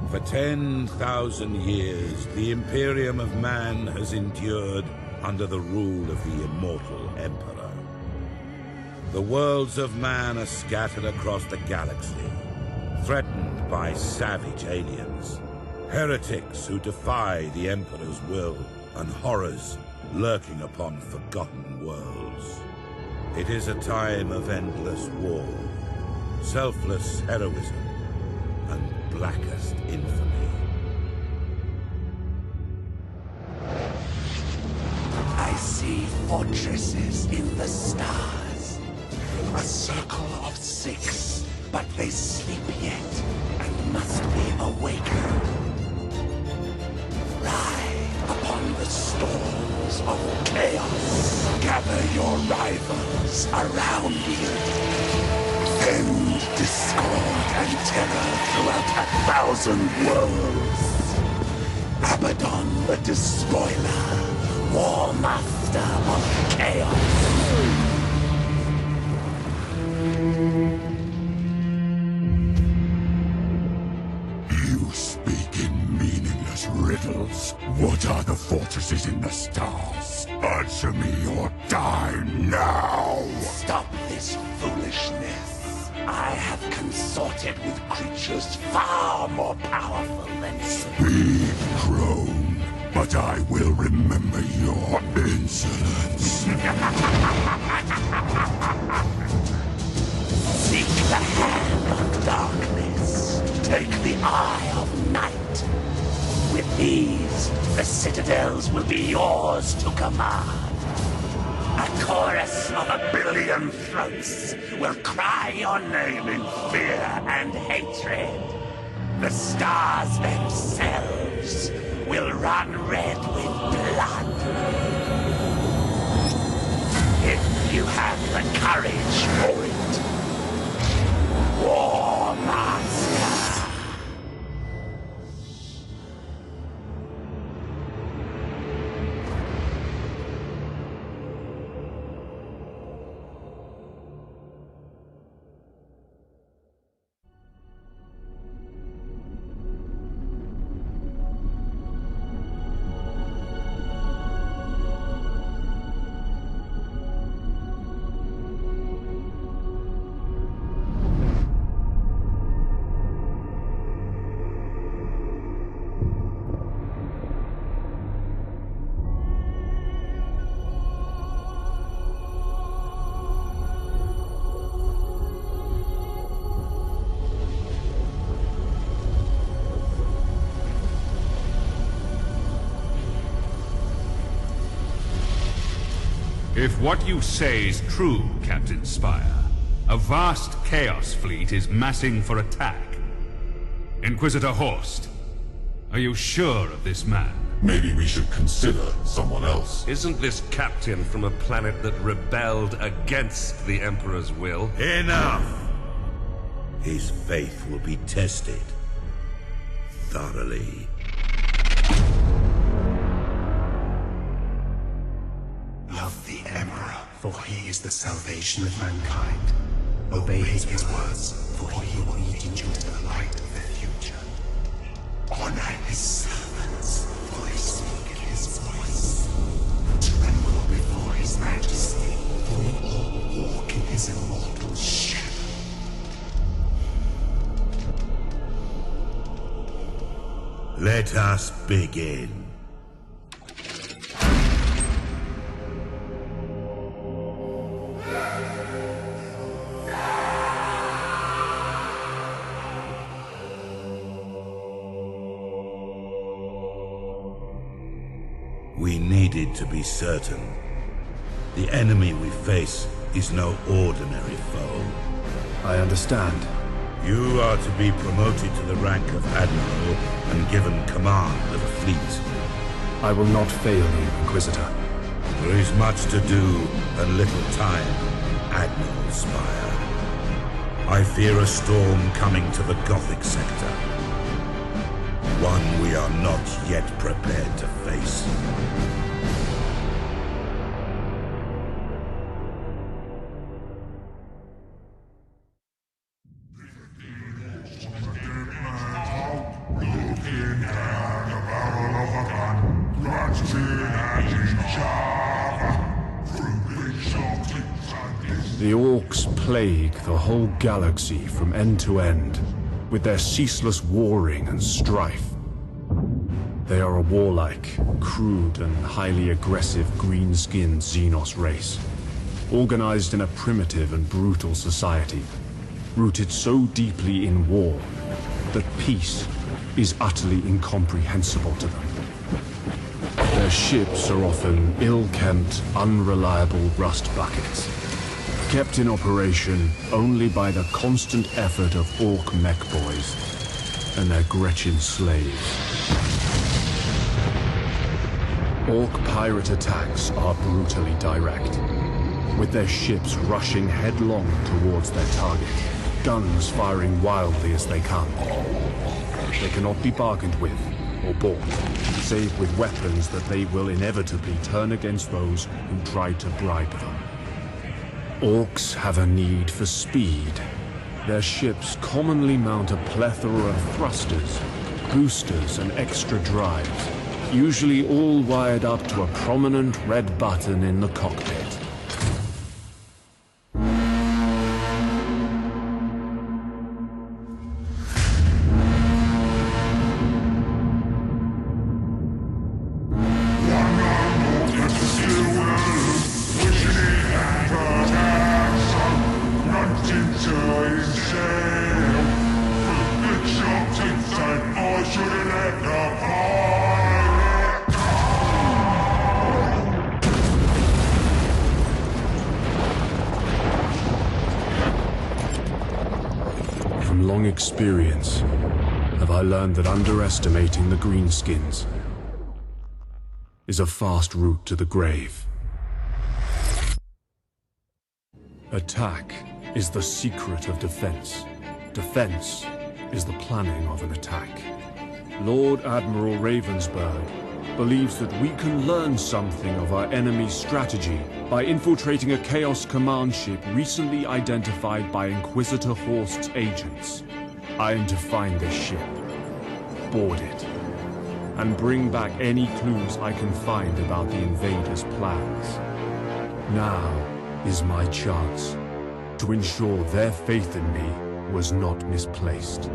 For 10,000 years, the Imperium of Man has endured under the rule of the immortal Emperor. The worlds of man are scattered across the galaxy, threatened by savage aliens, heretics who defy the Emperor's will, and horrors lurking upon forgotten worlds. It is a time of endless war, selfless heroism, and blackest infamy. I see fortresses in the stars. A circle of 6, but they sleep yet and must be awakened. Ride upon the storms of chaos. Gather your rivals around you. End discord and terror throughout 1,000 worlds. Abaddon the Despoiler, War Master of Chaos. You speak in meaningless riddles. What are the fortresses in the stars? Answer me or die now! Stop this foolishness. I have consorted with creatures far more powerful than you. Speak, crone, but I will remember your insolence. Seek the hand of darkness. Take the eye of night. With these, the citadels will be yours to command. A chorus of 1 billion throats will cry your name in fear and hatred. The stars themselves will run red with blood. If you have the courage for it. War Master. If what you say is true, Captain Spire, a vast Chaos fleet is massing for attack. Inquisitor Horst, are you sure of this man? Maybe we should consider someone else. Isn't this captain from a planet that rebelled against the Emperor's will? Enough! His faith will be tested thoroughly. Love the Emperor, for he is the salvation of mankind. Obey his words, for he will lead you into the light of the future. Honor his servants, for they speak in his voice. Tremble before his majesty, for we all walk in his immortal shadow. Let us begin. We needed to be certain. The enemy we face is no ordinary foe. I understand. You are to be promoted to the rank of Admiral and given command of a fleet. I will not fail you, Inquisitor. There is much to do and little time, Admiral Spire. I fear a storm coming to the Gothic sector. One we are not yet prepared to face. The Orcs plague the whole galaxy from end to end, with their ceaseless warring and strife. They are a warlike, crude, and highly aggressive green-skinned Xenos race, organized in a primitive and brutal society, rooted so deeply in war that peace is utterly incomprehensible to them. Their ships are often ill-kempt, unreliable rust buckets, kept in operation only by the constant effort of Orc mech boys and their Gretchen slaves. Orc pirate attacks are brutally direct, with their ships rushing headlong towards their target, guns firing wildly as they come. They cannot be bargained with or bought, save with weapons that they will inevitably turn against those who tried to bribe them. Orcs have a need for speed. Their ships commonly mount a plethora of thrusters, boosters, and extra drives, usually all wired up to a prominent red button in the cockpit. From long experience, have I learned that underestimating the Greenskins is a fast route to the grave. Attack is the secret of defense. Defense is the planning of an attack. Lord Admiral Ravensburg believes that we can learn something of our enemy's strategy by infiltrating a Chaos Command ship recently identified by Inquisitor Horst's agents. I am to find this ship, board it, and bring back any clues I can find about the invaders' plans. Now is my chance to ensure their faith in me was not misplaced.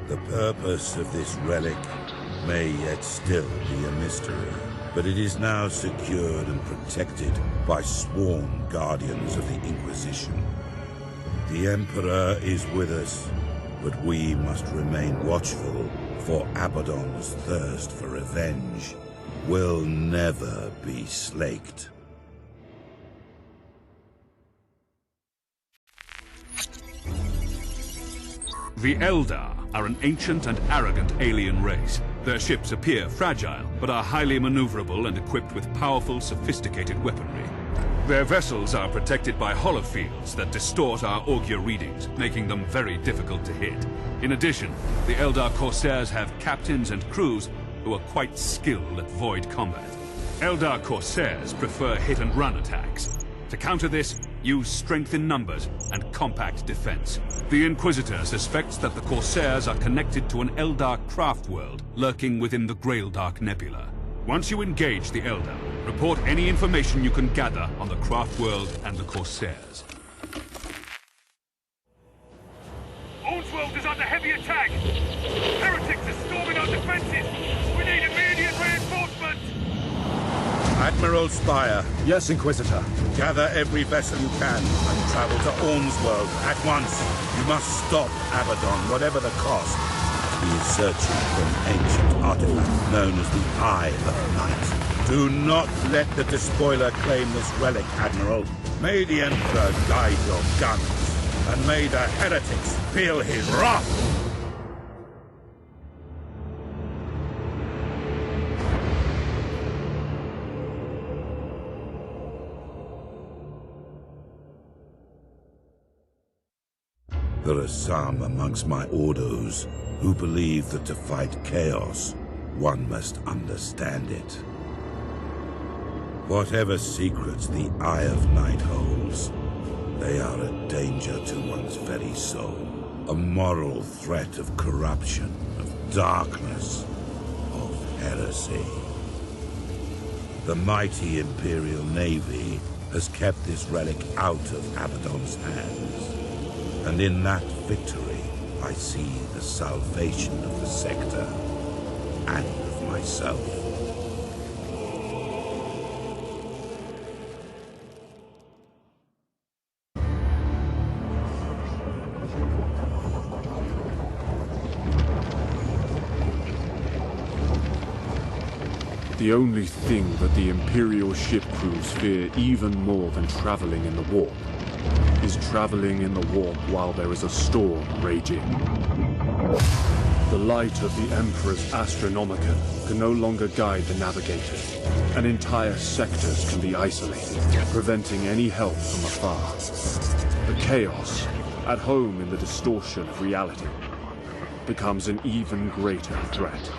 The purpose of this relic may yet still be a mystery, but it is now secured and protected by sworn guardians of the Inquisition. The Emperor is with us, but we must remain watchful, for Abaddon's thirst for revenge will never be slaked. The Eldar are an ancient and arrogant alien race. Their ships appear fragile, but are highly maneuverable and equipped with powerful, sophisticated weaponry. Their vessels are protected by holofields that distort our augur readings, making them very difficult to hit. In addition, the Eldar Corsairs have captains and crews who are quite skilled at void combat. Eldar Corsairs prefer hit-and-run attacks. To counter this, use strength in numbers and compact defense. The Inquisitor suspects that the Corsairs are connected to an Eldar craft world lurking within the Graildark Nebula. Once you engage the Eldar, report any information you can gather on the craft world and the Corsairs. Ornsworld is under heavy attack! Heretics are storming our defenses! We need immediate reinforcement! Admiral Spire, Yes, Inquisitor. gather every vessel you can and travel to Ornsworld at once. You must stop Abaddon, whatever the cost. He is searching for an ancient artifact known as the Eye of Night. Do not let the Despoiler claim this relic, Admiral. May the Emperor guide your guns, and may the heretics feel his wrath! There are some amongst my Ordos who believe that to fight chaos, one must understand it. Whatever secrets the Eye of Night holds, they are a danger to one's very soul. A moral threat of corruption, of darkness, of heresy. The mighty Imperial Navy has kept this relic out of Abaddon's hands. And in that victory, I see the salvation of the sector and of myself. The only thing that the Imperial ship crews fear even more than traveling in the warp is traveling in the warp while there is a storm raging. The light of the Emperor's Astronomicon can no longer guide the navigators, and entire sectors can be isolated, preventing any help from afar. The chaos, at home in the distortion of reality, becomes an even greater threat.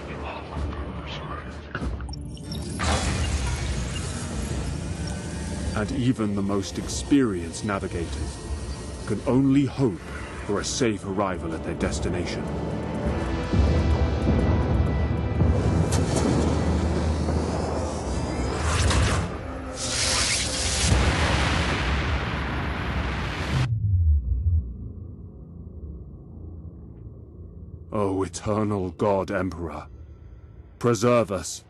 And even the most experienced navigators can only hope for a safe arrival at their destination. O eternal God Emperor, preserve us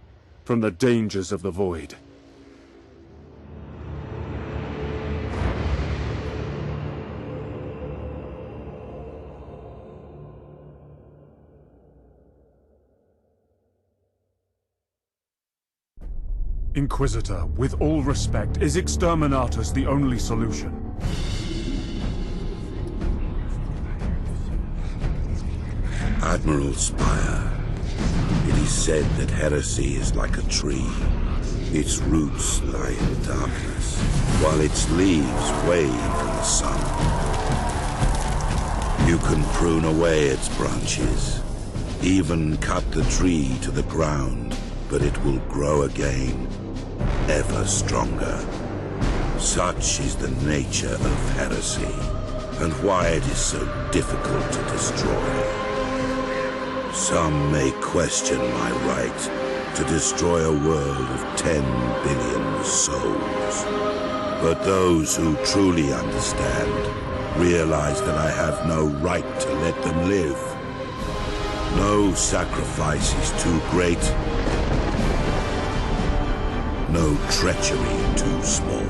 from the dangers of the Void. Inquisitor, with all respect, is Exterminatus the only solution? Admiral Spire, it is said that heresy is like a tree. Its roots lie in darkness, while its leaves wave in the sun. You can prune away its branches, even cut the tree to the ground, but it will grow again, ever stronger. Such is the nature of heresy, and why it is so difficult to destroy. Some may question my right to destroy a world of 10 billion souls. But those who truly understand realize that I have no right to let them live. No sacrifice is too great. No treachery too small.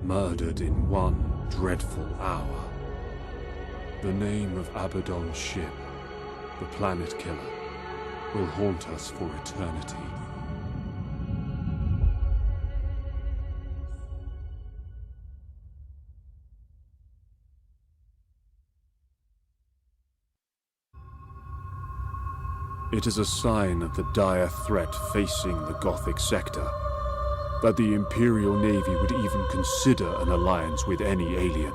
Murdered in one dreadful hour. The name of Abaddon's ship, the Planet Killer, will haunt us for eternity. It is a sign of the dire threat facing the Gothic sector that the Imperial Navy would even consider an alliance with any alien.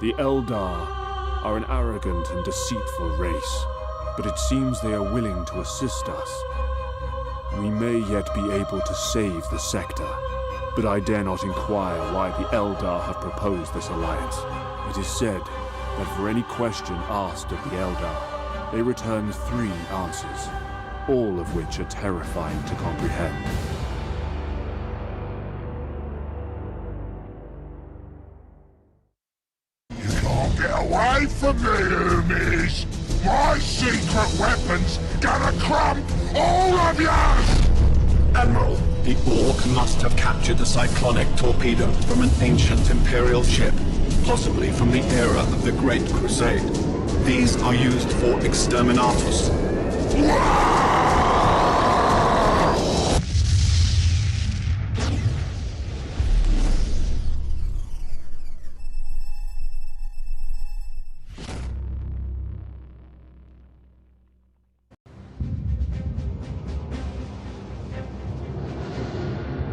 The Eldar are an arrogant and deceitful race, but it seems they are willing to assist us. We may yet be able to save the sector, but I dare not inquire why the Eldar have proposed this alliance. It is said that for any question asked of the Eldar, they return 3 answers, all of which are terrifying to comprehend. You can't get away from me, Umis! My secret weapons gonna crump all of you! Admiral, the Orc must have captured the cyclonic torpedo from an ancient Imperial ship, possibly from the era of the Great Crusade. These are used for exterminatus.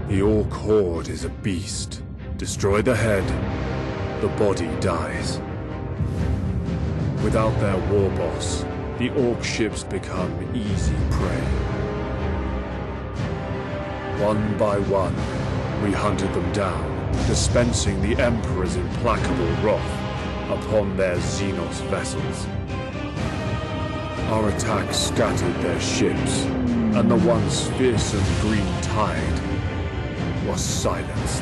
The Orc horde is a beast. Destroy the head, the body dies. Without their war boss, the Orc ships become easy prey. One by one, we hunted them down, dispensing the Emperor's implacable wrath upon their Xenos vessels. Our attack scattered their ships, and the once fearsome Green Tide was silenced.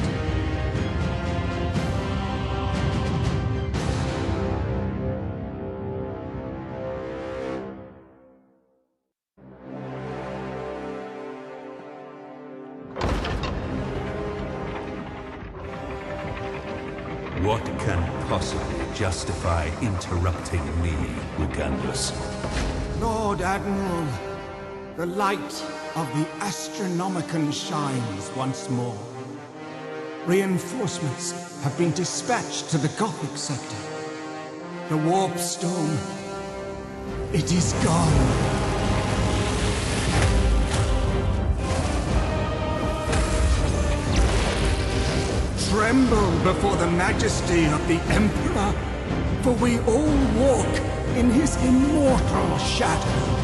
What can possibly justify interrupting me, Ugandus? Lord Admiral, the light of the Astronomicon shines once more. Reinforcements have been dispatched to the Gothic sector. The warp storm, it is gone. Tremble before the majesty of the Emperor, for we all walk in his immortal shadow.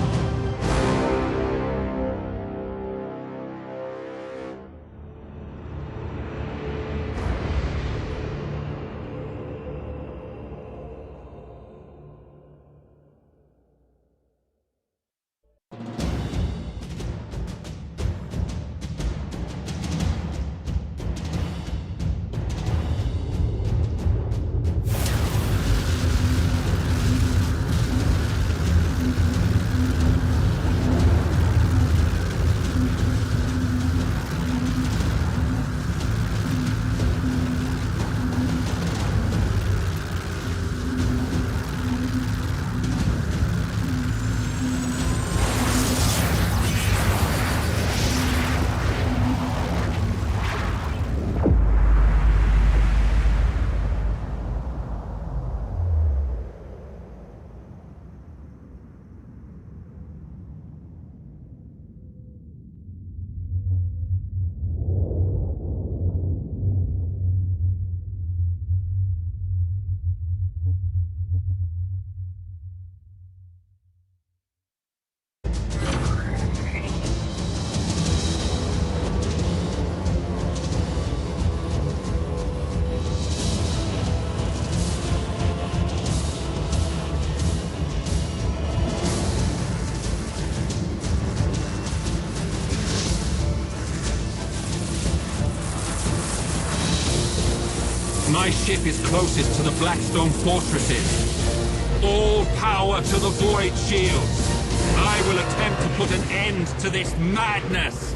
My ship is closest to the Blackstone fortresses. All power to the Void Shields. I will attempt to put an end to this madness.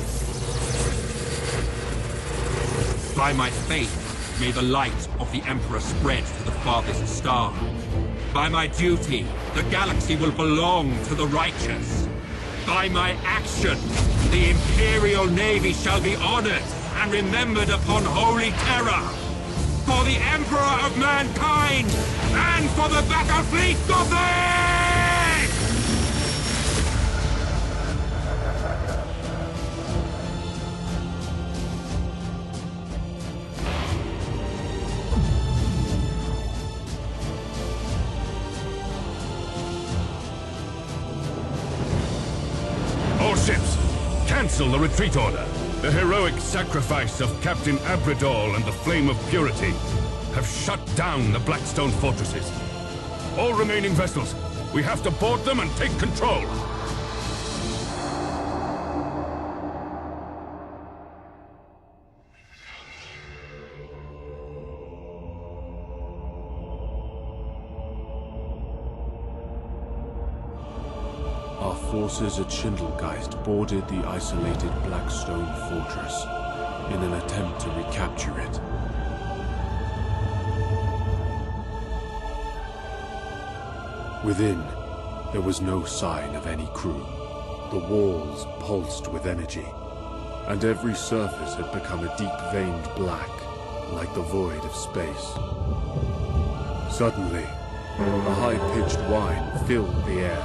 By my faith, may the light of the Emperor spread to the farthest star. By my duty, the galaxy will belong to the righteous. By my action, the Imperial Navy shall be honored and remembered upon Holy Terra. For the Emperor of mankind, and for the Battle Fleet Gothic! ships! Cancel the retreat order! The heroic sacrifice of Captain Abrador and the Flame of Purity have shut down the Blackstone fortresses. All remaining vessels, we have to board them and take control! Our forces at Schindelgeist boarded the isolated Blackstone fortress in an attempt to recapture it. Within, there was no sign of any crew. The walls pulsed with energy, and every surface had become a deep-veined black, like the void of space. Suddenly, a high-pitched whine filled the air,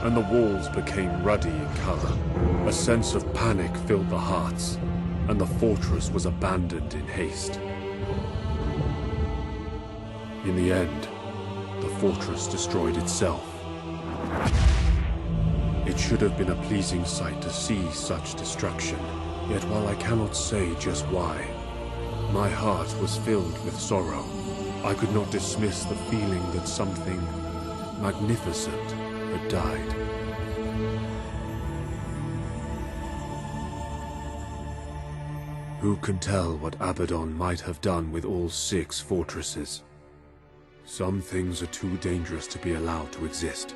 and the walls became ruddy in color. A sense of panic filled the hearts, and the fortress was abandoned in haste. In the end, the fortress destroyed itself. It should have been a pleasing sight to see such destruction, yet while I cannot say just why, my heart was filled with sorrow. I could not dismiss the feeling that something magnificent had died. Who can tell what Abaddon might have done with all 6 fortresses? Some things are too dangerous to be allowed to exist.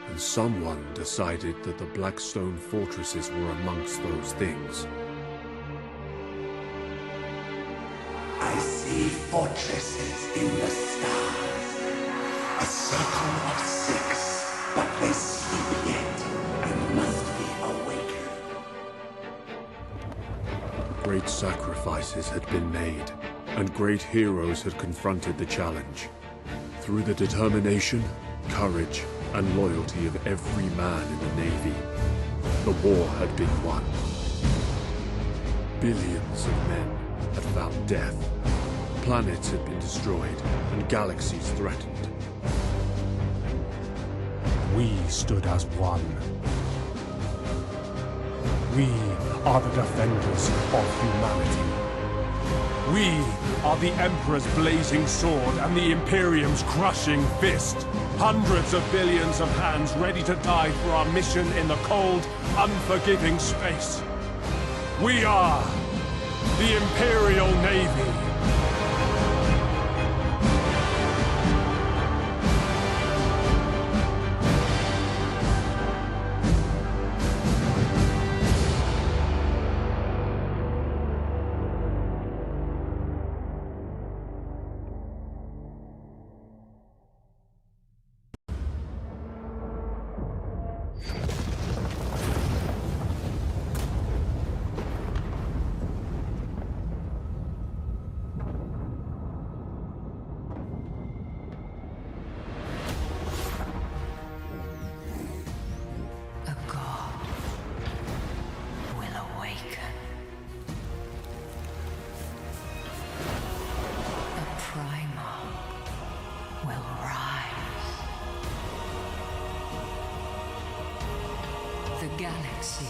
And someone decided that the Blackstone fortresses were amongst those things. I see fortresses in the stars. A circle of 6, but they sleep yet and must be awakened. Great sacrifices had been made, and great heroes had confronted the challenge. Through the determination, courage, and loyalty of every man in the Navy, the war had been won. Billions of men had found death. Planets had been destroyed, and galaxies threatened. We stood as one. We are the defenders of humanity. We are the Emperor's blazing sword and the Imperium's crushing fist. Hundreds of billions of hands ready to die for our mission in the cold, unforgiving space. We are the Imperial Navy. The galaxy